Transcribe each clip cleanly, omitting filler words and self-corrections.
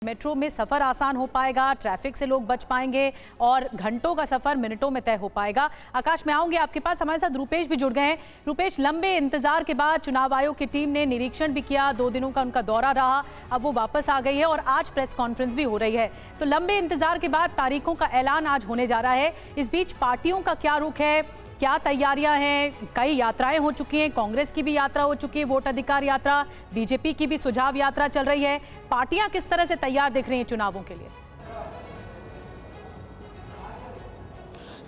Metro में सफर आसान हो पाएगा, ट्रैफिक से लोग बच पाएंगे और घंटों का सफर मिनटों में तय हो पाएगा। आकाश, मैं आऊंगी आपके पास। हमारे साथ रूपेश भी जुड़ गए हैं। रूपेश, लंबे इंतजार के बाद चुनाव आयोग की टीम ने निरीक्षण भी किया, 2 दिनों का उनका दौरा रहा, अब वो वापस आ गई है और आज प्रेस कॉन्फ्रेंस भी हो रही है। तो लंबे इंतजार के बाद तारीखों का ऐलान आज होने जा रहा है। इस बीच पार्टियों का क्या रुख है, क्या तैयारियां हैं? कई यात्राएं हो चुकी हैं, कांग्रेस की भी यात्रा हो चुकी है, वोट अधिकार यात्रा, बीजेपी की भी सुझाव यात्रा चल रही है। पार्टियां किस तरह से तैयार दिख रही हैं चुनावों के लिए?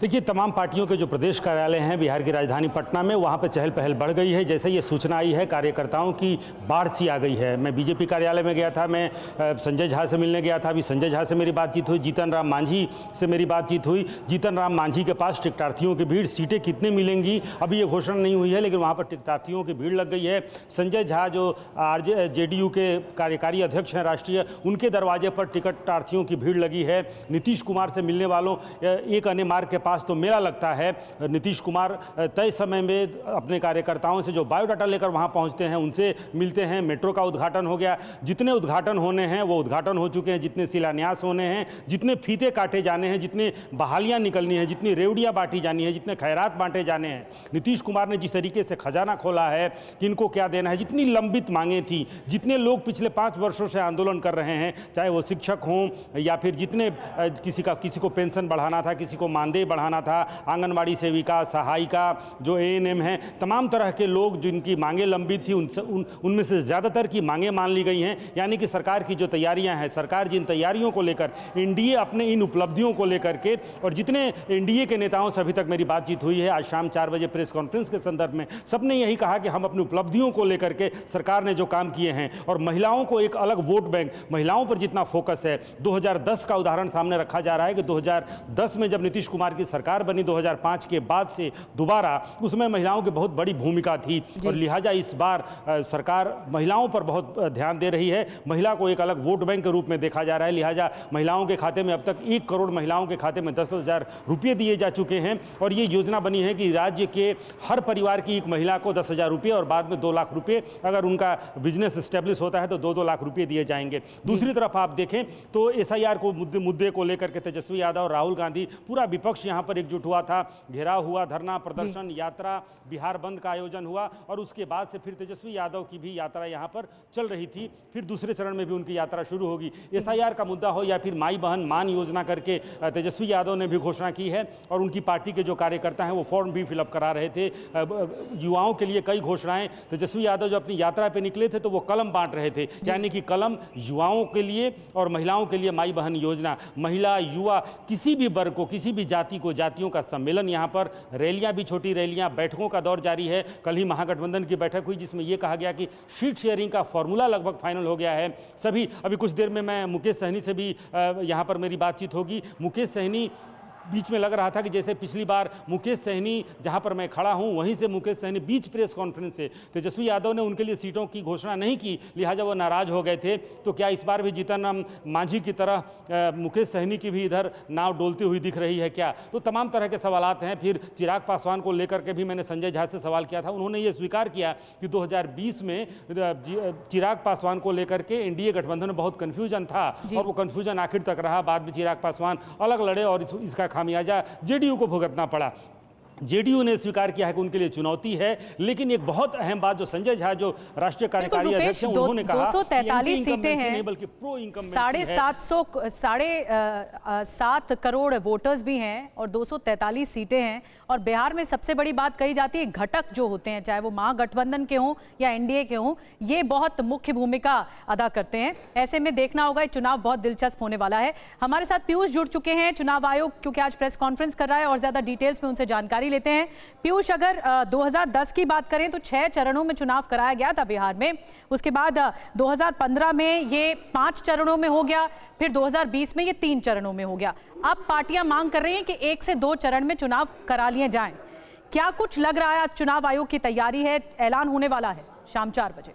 देखिए, तमाम पार्टियों के जो प्रदेश कार्यालय हैं बिहार की राजधानी पटना में, वहाँ पर चहल पहल बढ़ गई है। जैसे ये सूचना आई है, कार्यकर्ताओं की बाढ़ सी आ गई है। मैं बीजेपी कार्यालय में गया था, मैं संजय झा से मिलने गया था। अभी संजय झा से मेरी बातचीत हुई, जीतन राम मांझी से मेरी बातचीत हुई। जीतन राम मांझी के पास टिकटार्थियों की भीड़, सीटें कितनी मिलेंगी अभी ये घोषणा नहीं हुई है, लेकिन वहाँ पर टिकटार्थियों की भीड़ लग गई है। संजय झा जो जेडीयू के कार्यकारी अध्यक्ष हैं राष्ट्रीय, उनके दरवाजे पर टिकटार्थियों की भीड़ लगी है। नीतीश कुमार से मिलने वालों एक अन्य मार्ग के पास तो मेरा लगता है नीतीश कुमार तय समय में अपने कार्यकर्ताओं से जो बायोडाटा लेकर वहां पहुंचते हैं उनसे मिलते हैं। मेट्रो का उद्घाटन हो गया, जितने उद्घाटन होने हैं वो उद्घाटन हो चुके हैं, जितने शिलान्यास होने हैं, जितने फीते काटे जाने हैं, जितने बहालियां निकलनी है, जितनी रेवड़ियां बांटी जानी है, जितने खैरात बांटे जाने हैं। नीतीश कुमार ने जिस तरीके से खजाना खोला है कि इनको क्या देना है, जितनी लंबित मांगें थी, जितने लोग पिछले 5 वर्षों से आंदोलन कर रहे हैं, चाहे वो शिक्षक हों या फिर जितने किसी को पेंशन बढ़ाना था, किसी को मानदेय बढ़ाना था, आंगनवाड़ी सेविका, सहायिका, जो एएनएम हैं, तमाम तरह के लोग जिनकी मांगें लंबित थी उनमें से ज़्यादातर की मांगें मान ली गई हैं। यानी कि सरकार की जो तैयारियां हैं, सरकार जिन तैयारियों को लेकर, एनडीए अपने इन उपलब्धियों को लेकर के, और जितने एनडीए के नेताओं से अभी तक मेरी बातचीत हुई है, आज शाम 4 बजे प्रेस कॉन्फ्रेंस के संदर्भ में सबने यही कहा कि हम अपनी उपलब्धियों को लेकर के सरकार ने जो काम किए हैं, और महिलाओं को एक अलग वोट बैंक, महिलाओं पर जितना फोकस है, 2010 का उदाहरण सामने रखा जा रहा है कि 2010 में जब नीतीश कुमार की सरकार बनी 2005 के बाद से दोबारा, उसमें महिलाओं की बहुत बड़ी भूमिका थी, और लिहाजा इस बार सरकार महिलाओं पर बहुत ध्यान दे रही है। महिला को एक अलग वोट बैंक के रूप में देखा जा रहा है। लिहाजा महिलाओं के खाते में अब तक 1 करोड़ महिलाओं के खाते में 10,000 रुपये दिए जा चुके हैं, और ये योजना बनी है कि राज्य के हर परिवार की एक महिला को 10,000 रुपये और बाद में 2 लाख रुपये, अगर उनका बिजनेस स्टेब्लिश होता है तो 2-2 लाख रुपये दिए जाएंगे। दूसरी तरफ आप देखें तो एसआईआर को मुद्दे को लेकर के तेजस्वी यादव और राहुल गांधी, पूरा विपक्ष यहाँ पर एकजुट हुआ था। घेराव हुआ, धरना प्रदर्शन, यात्रा, बिहार बंद का आयोजन हुआ, और उसके बाद से फिर तेजस्वी यादव की भी यात्रा यहाँ पर चल रही थी। फिर दूसरे चरण में भी उनकी यात्रा शुरू होगी। एसआईआर का मुद्दा हो या फिर माई बहन मान योजना करके तेजस्वी यादव ने भी घोषणा की है, और उनकी पार्टी के जो कार्यकर्ता हैं वो फॉर्म भी फिलअप करा रहे थे। युवाओं के लिए कई घोषणाएं, तेजस्वी यादव जो अपनी यात्रा पर निकले थे तो वो कलम बांट रहे थे, यानी कि कलम युवाओं के लिए और महिलाओं के लिए माई बहन योजना। महिला, युवा, किसी भी वर्ग को, किसी भी जाति को, जातियों का सम्मेलन यहाँ पर, रैलियां भी, छोटी रैलियां, बैठकों का दौर जारी है। कल ही महागठबंधन की बैठक हुई जिसमें यह कहा गया कि सीट शेयरिंग का फॉर्मूला लगभग फाइनल हो गया है। सभी, अभी कुछ देर में मैं मुकेश सहनी से भी यहाँ पर मेरी बातचीत होगी। मुकेश सहनी, बीच में लग रहा था कि जैसे पिछली बार मुकेश सहनी जहां पर मैं खड़ा हूं वहीं से मुकेश सहनी बीच प्रेस कॉन्फ्रेंस से तेजस्वी यादव ने उनके लिए सीटों की घोषणा नहीं की, लिहाजा वो नाराज हो गए थे। तो क्या इस बार भी जीतन राम मांझी की तरह मुकेश सहनी की भी इधर नाव डोलती हुई दिख रही है क्या? तो तमाम तरह के सवालात हैं। फिर चिराग पासवान को लेकर के भी मैंने संजय झा से सवाल किया था, उन्होंने ये स्वीकार किया कि 2020 में चिराग पासवान को लेकर के एनडीए गठबंधन में बहुत कन्फ्यूजन था, और वो कन्फ्यूजन आखिर तक रहा। बाद में चिराग पासवान अलग लड़े और इसका खामियाजा जेडीयू को भुगतना पड़ा। जेडीयू ने स्वीकार किया है कि उनके लिए चुनौती है, लेकिन एक बहुत अहम बात जो संजय झा जो राष्ट्रीय कार्यकारी अध्यक्ष हैं उन्होंने कहा, 243 सीटें हैं, बल्कि प्रो इनकम 7.5 करोड़ वोटर्स भी हैं और 243 सीटें हैं। और बिहार में सबसे बड़ी बात कही जाती है, घटक जो होते हैं, चाहे वो महागठबंधन के हों या एनडीए के हों, ये बहुत मुख्य भूमिका अदा करते हैं। ऐसे में देखना होगा, चुनाव बहुत दिलचस्प होने वाला है। हमारे साथ पीयूष जुड़ चुके हैं, चुनाव आयोग क्योंकि आज प्रेस कॉन्फ्रेंस कर रहा है और ज्यादा डिटेल्स में उनसे जानकारी लेते हैं। पीयूष, अगर 2010 की बात करें तो 6 चरणों में चुनाव कराया गया था बिहार में, उसके बाद 2015 में ये 5 चरणों में हो गया, फिर 2020 में ये 3 चरणों में हो गया। अब पार्टियां मांग कर रही हैं कि 1 से 2 चरण में चुनाव करा लिए जाएं। क्या कुछ लग रहा है आज चुनाव आयोग की तैयारी है, ऐलान होने वाला है शाम 4 बजे?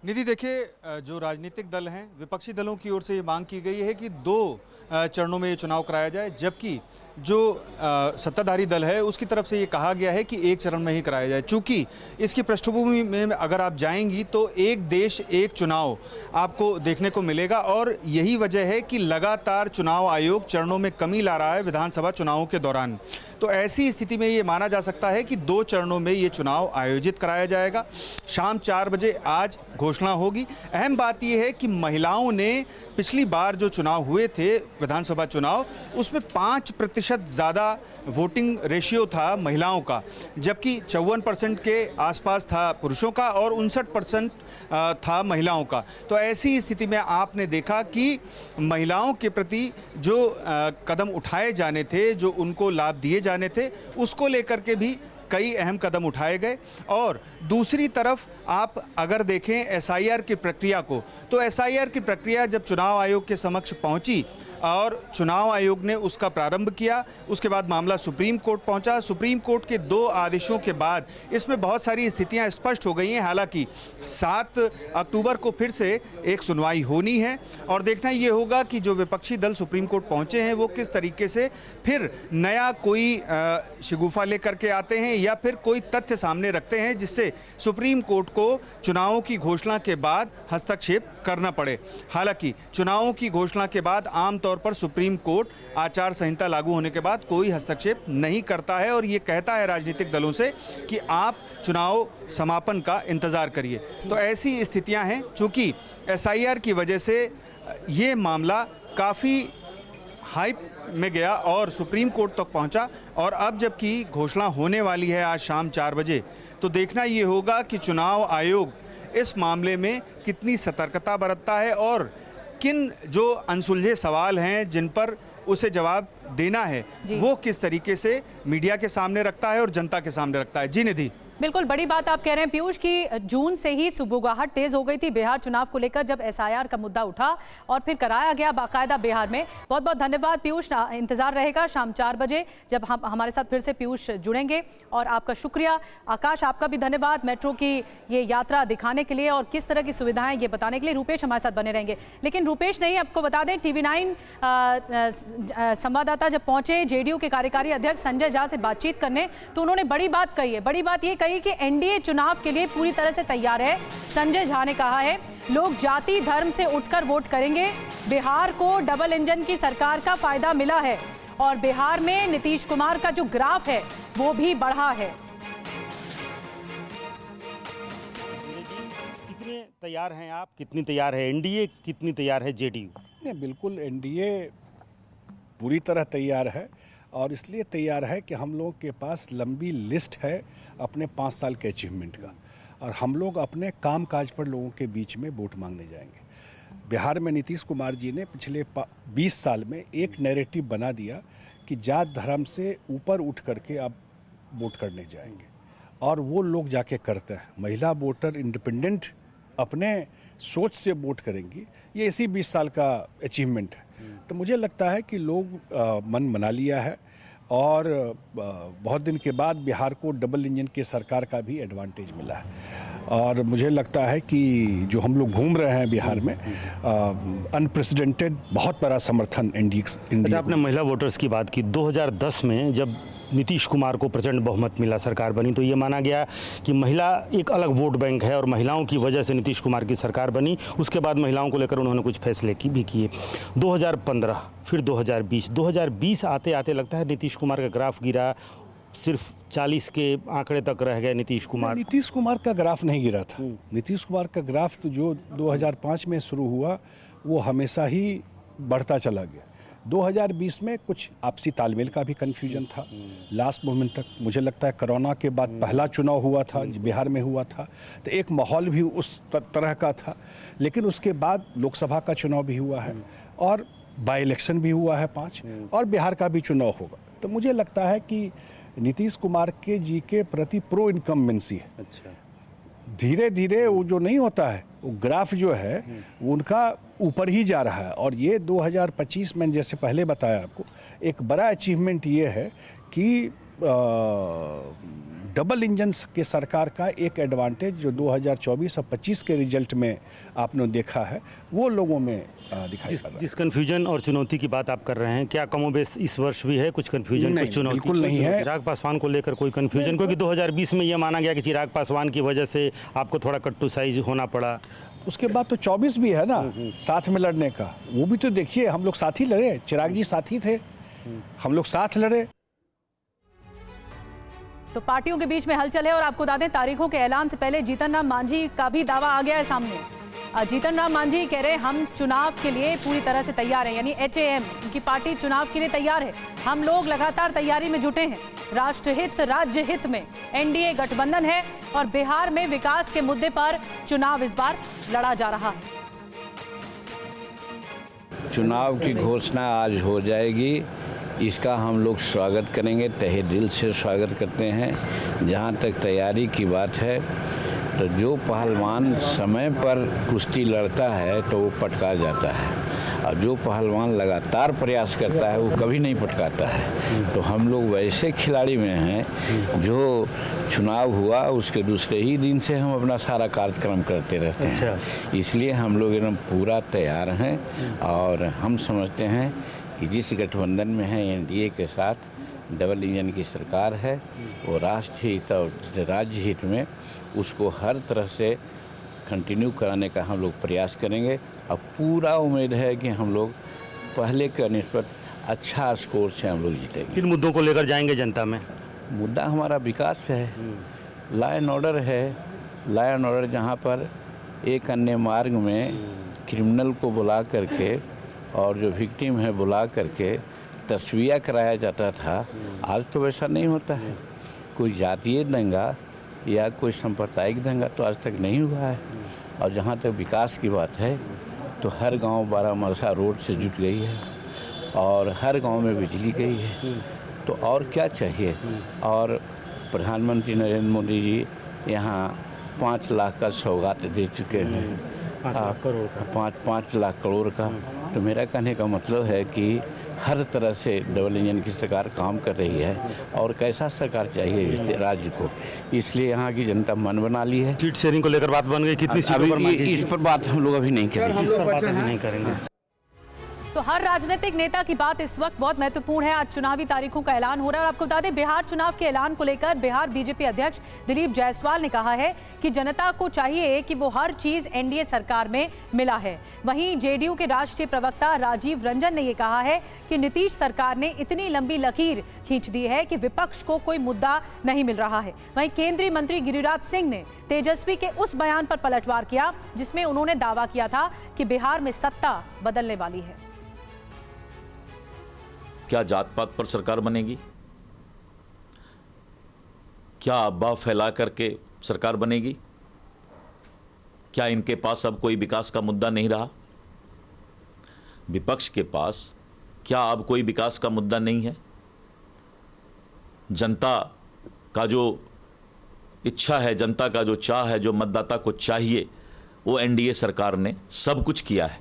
निधि, देखिए, जो राजनीतिक दल हैं, विपक्षी दलों की ओर से ये मांग की गई है कि 2 चरणों में ये चुनाव कराया जाए, जबकि जो सत्ताधारी दल है उसकी तरफ से ये कहा गया है कि एक चरण में ही कराया जाए। चूँकि इसकी पृष्ठभूमि में अगर आप जाएंगी तो एक देश एक चुनाव आपको देखने को मिलेगा और यही वजह है कि लगातार चुनाव आयोग चरणों में कमी ला रहा है विधानसभा चुनावों के दौरान। तो ऐसी स्थिति में ये माना जा सकता है कि 2 चरणों में ये चुनाव आयोजित कराया जाएगा। शाम 4 बजे आज घोषणा होगी। अहम बात यह है कि महिलाओं ने पिछली बार जो चुनाव हुए थे विधानसभा चुनाव, उसमें 5% ज़्यादा वोटिंग रेशियो था महिलाओं का, जबकि 54% के आसपास था पुरुषों का और 59% था महिलाओं का। तो ऐसी स्थिति में आपने देखा कि महिलाओं के प्रति जो कदम उठाए जाने थे, जो उनको लाभ दिए जाने थे, उसको लेकर के भी कई अहम कदम उठाए गए। और दूसरी तरफ आप अगर देखें एसआईआर की प्रक्रिया को, तो एसआईआर की प्रक्रिया जब चुनाव आयोग के समक्ष पहुंची और चुनाव आयोग ने उसका प्रारंभ किया, उसके बाद मामला सुप्रीम कोर्ट पहुंचा। सुप्रीम कोर्ट के 2 आदेशों के बाद इसमें बहुत सारी स्थितियां स्पष्ट हो गई हैं। हालांकि 7 अक्टूबर को फिर से एक सुनवाई होनी है और देखना ये होगा कि जो विपक्षी दल सुप्रीम कोर्ट पहुंचे हैं वो किस तरीके से फिर नया कोई शिगुफा लेकर के आते हैं या फिर कोई तथ्य सामने रखते हैं जिससे सुप्रीम कोर्ट को चुनावों की घोषणा के बाद हस्तक्षेप करना पड़े। हालांकि चुनावों की घोषणा के बाद आमतौर पर सुप्रीम कोर्ट आचार संहिता लागू होने के बाद कोई हस्तक्षेप नहीं करता है और ये कहता है राजनीतिक दलों से कि आप चुनाव समापन का इंतजार करिए। तो ऐसी स्थितियां हैं। चूंकि एसआईआर की वजह से ये मामला काफ़ी हाइप में गया और सुप्रीम कोर्ट तक पहुंचा और अब जबकि घोषणा होने वाली है आज शाम 4 बजे, तो देखना ये होगा कि चुनाव आयोग इस मामले में कितनी सतर्कता बरतता है और किन जो अनसुलझे सवाल हैं जिन पर उसे जवाब देना है वो किस तरीके से मीडिया के सामने रखता है और जनता के सामने रखता है। जी निधि। बिल्कुल बड़ी बात आप कह रहे हैं पीयूष की जून से ही सुगबुगाहट तेज हो गई थी बिहार चुनाव को लेकर जब एसआईआर का मुद्दा उठा और फिर कराया गया बाकायदा बिहार में। बहुत बहुत धन्यवाद पीयूष। इंतजार रहेगा शाम 4 बजे जब हम हमारे साथ फिर से पीयूष जुड़ेंगे और आपका शुक्रिया। आकाश आपका भी धन्यवाद मेट्रो की ये यात्रा दिखाने के लिए और किस तरह की सुविधाएं ये बताने के लिए। रूपेश हमारे साथ बने रहेंगे। लेकिन रूपेश नहीं, आपको बता दें TV9 संवाददाता जब पहुंचे जेडीयू के कार्यकारी अध्यक्ष संजय झा से बातचीत करने तो उन्होंने बड़ी बात कही है। बड़ी बात ये कही कि एनडीए चुनाव के लिए पूरी तरह से तैयार है। संजय झा ने कहा है लोग जाति धर्म से उठकर वोट करेंगे। बिहार को डबल इंजन की सरकार का फायदा मिला है और बिहार में नीतीश कुमार का जो ग्राफ है वो भी बढ़ा है। कितने तैयार हैं आप, कितनी तैयार है एनडीए, कितनी तैयार है जेडीयू? नहीं, बिल्कुल एनडीए पूरी तरह तैयार है और इसलिए तैयार है कि हम लोगों के पास लंबी लिस्ट है अपने 5 साल के अचीवमेंट का और हम लोग अपने काम काज पर लोगों के बीच में वोट मांगने जाएंगे। बिहार में नीतीश कुमार जी ने पिछले 20 साल में एक नैरेटिव बना दिया कि जात धर्म से ऊपर उठ करके आप वोट करने जाएंगे और वो लोग जाके करते हैं। महिला वोटर इंडिपेंडेंट अपने सोच से वोट करेंगी, ये इसी 20 साल का अचीवमेंट है। तो मुझे लगता है कि लोग मन बना लिया है और बहुत दिन के बाद बिहार को डबल इंजन के सरकार का भी एडवांटेज मिला है और मुझे लगता है कि जो हम लोग घूम रहे हैं बिहार में अनप्रेसिडेंटेड बहुत बड़ा समर्थन इंडिया। आपने महिला वोटर्स की बात की। 2010 में जब नीतीश कुमार को प्रचंड बहुमत मिला, सरकार बनी, तो ये माना गया कि महिला एक अलग वोट बैंक है और महिलाओं की वजह से नीतीश कुमार की सरकार बनी। उसके बाद महिलाओं को लेकर उन्होंने कुछ फैसले भी किए। 2015 फिर 2020 आते आते लगता है नीतीश कुमार का ग्राफ गिरा, सिर्फ 40 के आंकड़े तक रह गए नीतीश कुमार। नीतीश कुमार का ग्राफ नहीं गिरा था। नीतीश कुमार का ग्राफ तो जो 2005 में शुरू हुआ वो हमेशा ही बढ़ता चला गया। 2020 में कुछ आपसी तालमेल का भी कन्फ्यूजन था लास्ट मोमेंट तक। मुझे लगता है कोरोना के बाद पहला चुनाव हुआ था, बिहार में हुआ था, तो एक माहौल भी उस तरह का था। लेकिन उसके बाद लोकसभा का चुनाव भी हुआ है और बाई इलेक्शन भी हुआ है 5 और बिहार का भी चुनाव होगा। तो मुझे लगता है कि नीतीश कुमार के जी के प्रति प्रो इनकम्बेंसी है। अच्छा, धीरे धीरे वो जो नहीं होता है वो ग्राफ जो है वो उनका ऊपर ही जा रहा है और ये 2025 में जैसे पहले बताया आपको एक बड़ा अचीवमेंट ये है कि डबल इंजन के सरकार का एक एडवांटेज जो 2024 और 25 के रिजल्ट में आपने देखा है वो लोगों में दिखाई पड़ रहा है। जिस कन्फ्यूजन और चुनौती की बात आप कर रहे हैं, क्या कमोबेश इस वर्ष भी है कुछ कन्फ्यूजन, कुछ चुनौती? बिल्कुल नहीं है। चिराग पासवान को लेकर कोई कन्फ्यूजन? क्योंकि 2020 में यह माना गया कि चिराग पासवान की वजह से आपको थोड़ा कट्टू साइज होना पड़ा। उसके बाद तो 24 भी है ना साथ में लड़ने का, वो भी तो देखिए हम लोग साथ ही लड़े, चिराग जी साथी थे, हम लोग साथ लड़े। तो पार्टियों के बीच में हलचल है और आपको बता दें तारीखों के ऐलान से पहले जीतन राम मांझी का भी दावा आ गया है सामने। जीतन राम मांझी कह रहे हम चुनाव के लिए पूरी तरह से तैयार हैं, यानी HAM उनकी पार्टी चुनाव के लिए तैयार है। हम लोग लगातार तैयारी में जुटे हैं, राष्ट्रहित राज्य हित में NDA गठबंधन है और बिहार में विकास के मुद्दे पर चुनाव इस बार लड़ा जा रहा है। चुनाव की घोषणा आज हो जाएगी, इसका हम लोग स्वागत करेंगे, तहे दिल से स्वागत करते हैं। जहाँ तक तैयारी की बात है तो जो पहलवान समय पर कुश्ती लड़ता है तो वो पटका जाता है, और जो पहलवान लगातार प्रयास करता है वो कभी नहीं पटकाता है। तो हम लोग वैसे खिलाड़ी में हैं जो चुनाव हुआ उसके दूसरे ही दिन से हम अपना सारा कार्यक्रम करते रहते हैं। इसलिए हम लोग एकदम पूरा तैयार हैं और हम समझते हैं कि जिस गठबंधन में है NDA के साथ डबल इंजन की सरकार है, वो राष्ट्र हित और राज्य हित में उसको हर तरह से कंटिन्यू कराने का हम लोग प्रयास करेंगे। और पूरा उम्मीद है कि हम लोग पहले के निस्बत अच्छा स्कोर से हम लोग जीतेंगे। किन मुद्दों को लेकर जाएंगे जनता में? मुद्दा हमारा विकास है, लॉ एंड ऑर्डर है। लॉ एंड ऑर्डर जहाँ पर एक अन्य मार्ग में क्रिमिनल को बुला करके और जो विक्टिम है बुला करके तस्वीर कराया जाता था, आज तो वैसा नहीं होता है। कोई जातीय दंगा या कोई सांप्रदायिक दंगा तो आज तक नहीं हुआ है। और जहाँ तक विकास की बात है तो हर गांव बारामरसा रोड से जुट गई है और हर गांव में बिजली गई है, तो और क्या चाहिए। और प्रधानमंत्री नरेंद्र मोदी जी यहाँ 5 लाख का सौगात दे चुके हैं, 5 लाख करोड़ का। तो मेरा कहने का मतलब है कि हर तरह से डबल इंजन की सरकार काम कर रही है और कैसा सरकार चाहिए इस राज्य को, इसलिए यहाँ की जनता मन बना ली है। सीट शेयरिंग को लेकर बात बन गई, कितनी सीटों पर मांगी? इस पर बात हम लोग अभी नहीं करेंगे। इस पर बात अभी नहीं करेंगे। तो हर राजनीतिक नेता की बात इस वक्त बहुत महत्वपूर्ण है। आज चुनावी तारीखों का ऐलान हो रहा है और आपको बता दें बिहार चुनाव के ऐलान को लेकर बिहार बीजेपी अध्यक्ष दिलीप जायसवाल ने कहा है कि जनता को चाहिए कि वो हर चीज NDA सरकार में मिला है। वहीं JDU के राष्ट्रीय प्रवक्ता राजीव रंजन ने यह कहा है कि नीतीश सरकार ने इतनी लंबी लकीर खींच दी है कि विपक्ष को कोई मुद्दा नहीं मिल रहा है। वहीं केंद्रीय मंत्री गिरिराज सिंह ने तेजस्वी के उस बयान पर पलटवार किया जिसमें उन्होंने दावा किया था कि बिहार में सत्ता बदलने वाली है। क्या जात पात पर सरकार बनेगी? क्या अफवाह फैला करके सरकार बनेगी? क्या इनके पास अब कोई विकास का मुद्दा नहीं रहा? विपक्ष के पास क्या अब कोई विकास का मुद्दा नहीं है? जनता का जो इच्छा है, जनता का जो चाह है, जो मतदाता को चाहिए, वो NDA सरकार ने सब कुछ किया है।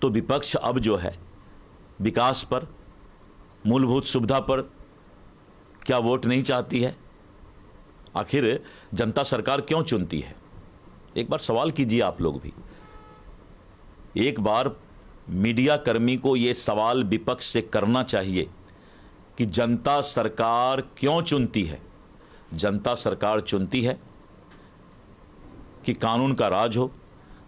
तो विपक्ष अब जो है विकास पर, मूलभूत सुविधा पर क्या वोट नहीं चाहती है? आखिर जनता सरकार क्यों चुनती है? एक बार सवाल कीजिए आप लोग भी। एक बार मीडिया कर्मी को यह सवाल विपक्ष से करना चाहिए कि जनता सरकार क्यों चुनती है? जनता सरकार चुनती है कि कानून का राज हो,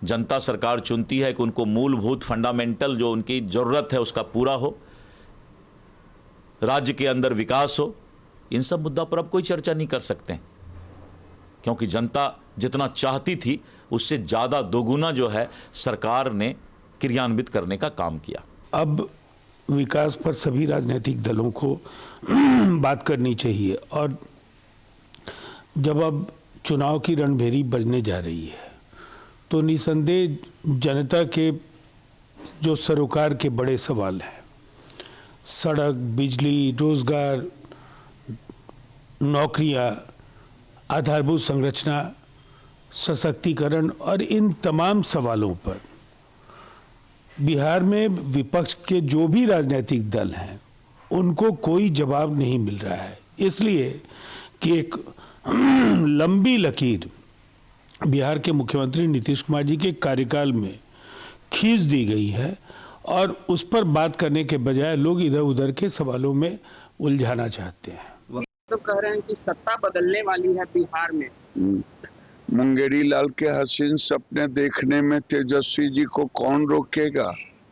जनता सरकार चुनती है कि उनको मूलभूत फंडामेंटल जो उनकी जरूरत है उसका पूरा हो, राज्य के अंदर विकास हो। इन सब मुद्दा पर अब कोई चर्चा नहीं कर सकते हैं, क्योंकि जनता जितना चाहती थी उससे ज्यादा दोगुना जो है सरकार ने क्रियान्वित करने का काम किया। अब विकास पर सभी राजनीतिक दलों को बात करनी चाहिए और जब अब चुनाव की रणभेरी बजने जा रही है तो निसंदेह जनता के जो सरोकार के बड़े सवाल हैं, सड़क, बिजली, रोजगार, नौकरियां, आधारभूत संरचना, सशक्तिकरण और इन तमाम सवालों पर बिहार में विपक्ष के जो भी राजनीतिक दल हैं उनको कोई जवाब नहीं मिल रहा है। इसलिए कि एक लंबी लकीर बिहार के मुख्यमंत्री नीतीश कुमार जी के कार्यकाल में खींच दी गई है और उस पर बात करने के बजाय लोग इधर उधर के सवालों में उलझाना चाहते हैं। तो कह रहे हैं कि सत्ता बदलने वाली है बिहार में। मुंगेरी लाल के हसीन सपने देखने में तेजस्वी जी को कौन रोकेगा।